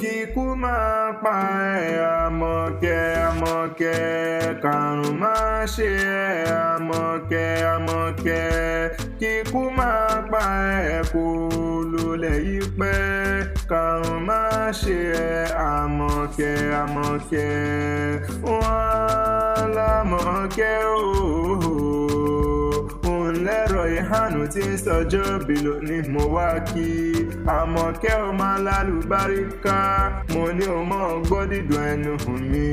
kíkú máa pa ẹ́ Àmọ̀kẹ́ kàrùn máa ṣe ẹ́ Àmọ̀kẹ́ kíkú máa pa ẹ́ kó lólẹ̀ yí pẹ́ kàrùn máa ṣe ẹ́ Àmọ̀kẹ́ wọ́n lámọ̀kẹ́ lẹ́rọ ìhànú tí ń sọjọ́ bìlò ni mo wá kí Àmọ̀kẹ́ ò máa lálùbáríkà mo ní o mọ̀ gbọ́ dídùn ẹnu mi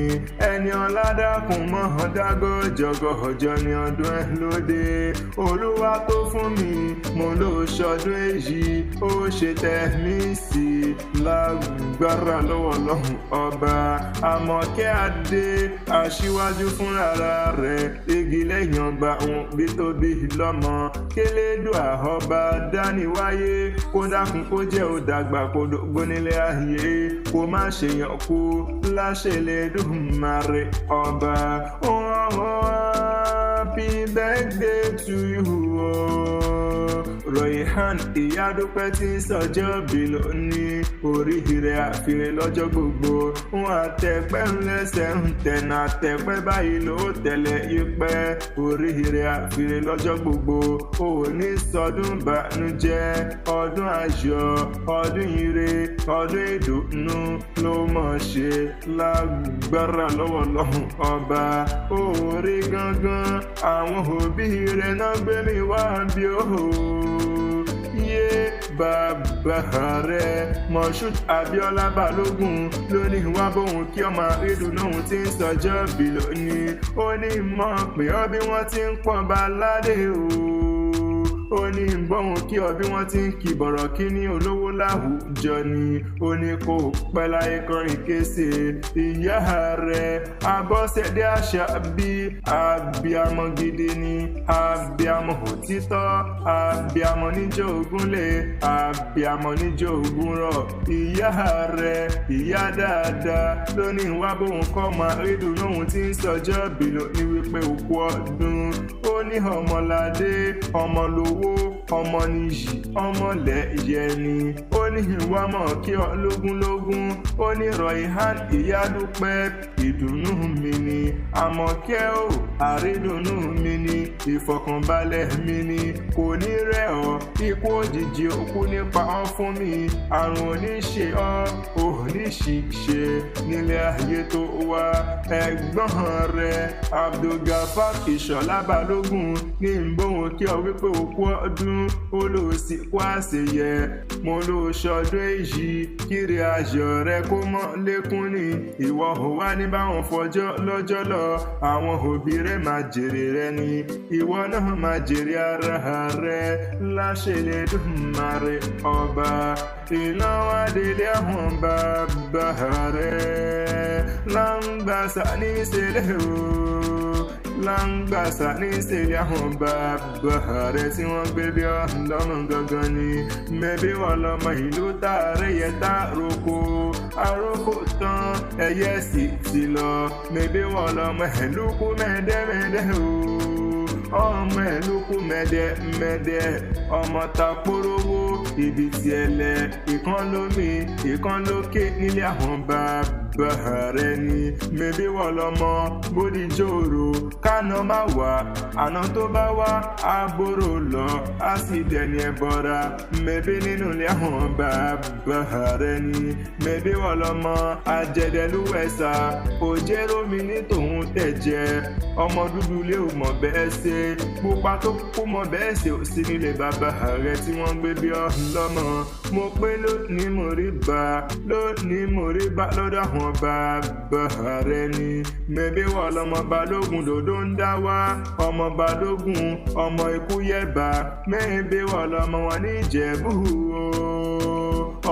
ẹni ọ̀làdàkùn mọ́ ọ̀dàgọ́ jọ̀gọ̀ ọjọ́ ní ọdún ẹ̀ lóde Olúwa tó fún mi mo ló ṣọdún èyí ó ṣe tẹ̀ mí sí lágbára lọ́wọ́ lọ́hùn ọba Àmọ̀kẹ́ adé aṣíwájú fúnra rẹ̀ igi lẹ́yìn ọgbà òun bí tóbi lọ́mọ kélédùà ọba dáníwáyé kó dákun kó jẹ́ ó dàgbà kó dógbó nílé ayé kó má ṣe yàn kú láṣẹ Elédùmarè ọba. Happy birthday to you Royhan Ìyádúpẹ́ tí ń sọjọ́ bí lónìí oríire àfiré lọ́jọ́ gbogbo wọn àtẹ̀pẹ́ ńlẹ́sẹ̀ ń tẹ̀nà àtẹ̀pẹ́ báyìí ló tẹ̀lé yípẹ́ oríire àfiré lọ́jọ́ gbogbo òní sọdún bànújẹ́ ọdún ayọ̀ ọdún ire ọdún ìdùnnú ló mọ̀ ṣe lágbára lọ́wọ́ lọ́hùn ọba orí gangan àwọn òbí rẹ̀ náà gbé mi wá bí ó bàbá rẹ̀ Moshood Abíọ́lá Balógun lónìí wá bóun kí ọmọ ìdùnnú òun tí ń sọjọ́ bí lónìí ó ní mọ̀ pé ọ bí wọ́n ti ń pọ́n baládé ó ní bọ́hùn kí ọ bí wọ́n ti ń kí bọ̀rọ̀ kí ní olówó láwùjọ ni ó ní kó pẹ́ láyé kọrin kése ìyá rẹ̀ Abọ́sẹ̀dé Àṣàbí abiyamọ gidi ni abiyamọ òtítọ́ abiyamọ níjọ́ ògúnlé abiyamọ níjọ́ ògúnrọ̀ ìyá rẹ̀ ìyá dáadáa lónìí wá bóun kọ́ ọmọ ìdùnnú òun tí ń sọjọ́ bìlò ní wípé òkú ọdún ó ní ọmọládé ọmọlówó ọmọ nìyí ọmọlẹ́yẹ ni ó ní ìwà mọ̀ kí ọ lógúnlógún ó ní Royhan Ìyádúpẹ́ ìdùnnú mi ni Àmọ̀kẹ́ ò àrídùnnú mi ni ìfọ̀kànbalẹ̀ mi ni kò ní rẹ̀ ọ́ ikú òjijì òkú nípa ọ́ fún mi àrùn oníṣe ọ́ oníṣìṣe nílé ayé tó wá ẹ̀gbọ́n rẹ̀ Abdulgafar Ìṣọ̀lá Balógun ní ìbòhùn kí ọ wípé òkú ọdún ó lò sí kó àṣeyẹ mo lò ṣọdún èyí kiri ayọ̀ rẹ kó mọ́ lékún ní ìwọ ò wá ní báwọn fọjọ́ lọ́jọ́ lọ àwọn òbí rẹ máa jèrè rẹ ni ìwọ náà máa jèrè ara rẹ láṣẹ Elédùmarè ọba iná wá délé àwọn bàbá rẹ Langbasa ní ìṣẹ̀lẹ̀ Langbasa ní ìṣẹ̀lẹ̀ àwọn bàbá rẹ̀ tí wọ́n gbé bí ọlọ́run gangan ni mẹ́bí wọ́n lọ́mọ ìlú tààrẹ yẹ tá roko àròkò tán ẹyẹ sì ti lọ mẹ́bí wọ́n lọ́mọ ẹ̀lúkú mẹ́dẹ́mẹ́dẹ́ ọmọ ẹ̀lúkú mẹ́dẹ́mẹ́dẹ́ ọmọ takporówó ibi tí ẹlẹ́ ìkan lómi ìkan lókè nílé àwọn bàbá rẹ̀ ni mẹ́bí wọ́n lọ́mọ bódìjòrò kánà má wá àná tó bá wá àbúrò lọ á sì dẹni ẹbọra mẹ́bí nínú ilé àwọn bàbá rẹ̀ ni mẹ́bí wọ́n lọ́mọ ajẹdẹlúwẹ̀sà òjẹ́rómi ní tòun tẹ̀jẹ̀ ọmọ dúdú lé ò mọ̀ bẹ́ẹ̀ ṣe pupa tó kú mọ̀ bẹ́ẹ̀ ṣe ò sí nílé bàbá rẹ̀ tí wọ́n gbé bí ọlọ́mọ mo pé lónìí mo rí bá lọ́dọ̀ àwọn bàbá rẹ̀ ni mẹ́bí wọ́n lọ́mọ Balógun dòdó ń dá wá ọmọ Balógun ọmọ ikú yẹ̀bà mẹ́bí wọ́n lọ́mọ wọn ní Ìjẹ̀bú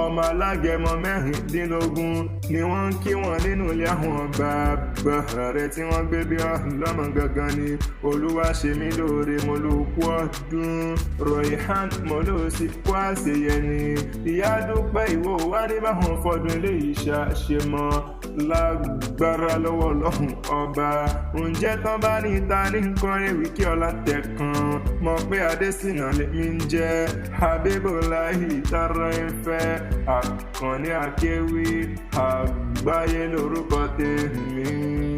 ọmọ alágẹmọ mẹ́rìndínlógún ni wọ́n ń kí wọn nínú ilé àwọn bàbá rẹ̀ tí wọ́n gbé bí ọlọ́mọ gangan ni olúwa ṣe mí lóore mo ló kú ọdún Royhan mo ló sì kú àṣeyẹ ni ìyá dúpẹ́ ìwọ wádìí báwọn fọdún ilé ìṣàṣe mọ́ lágbára lọ́wọ́ ọlọ́run ọba ǹjẹ́ tán bá ní ta ní nǹkan ewì kí ọlá tẹ̀kan mọ̀ pé Adésínà lèmi ń jẹ́ Habibulahi tara ìfẹ́ Akanni Akewi Agbaye lórúkọ tèmi.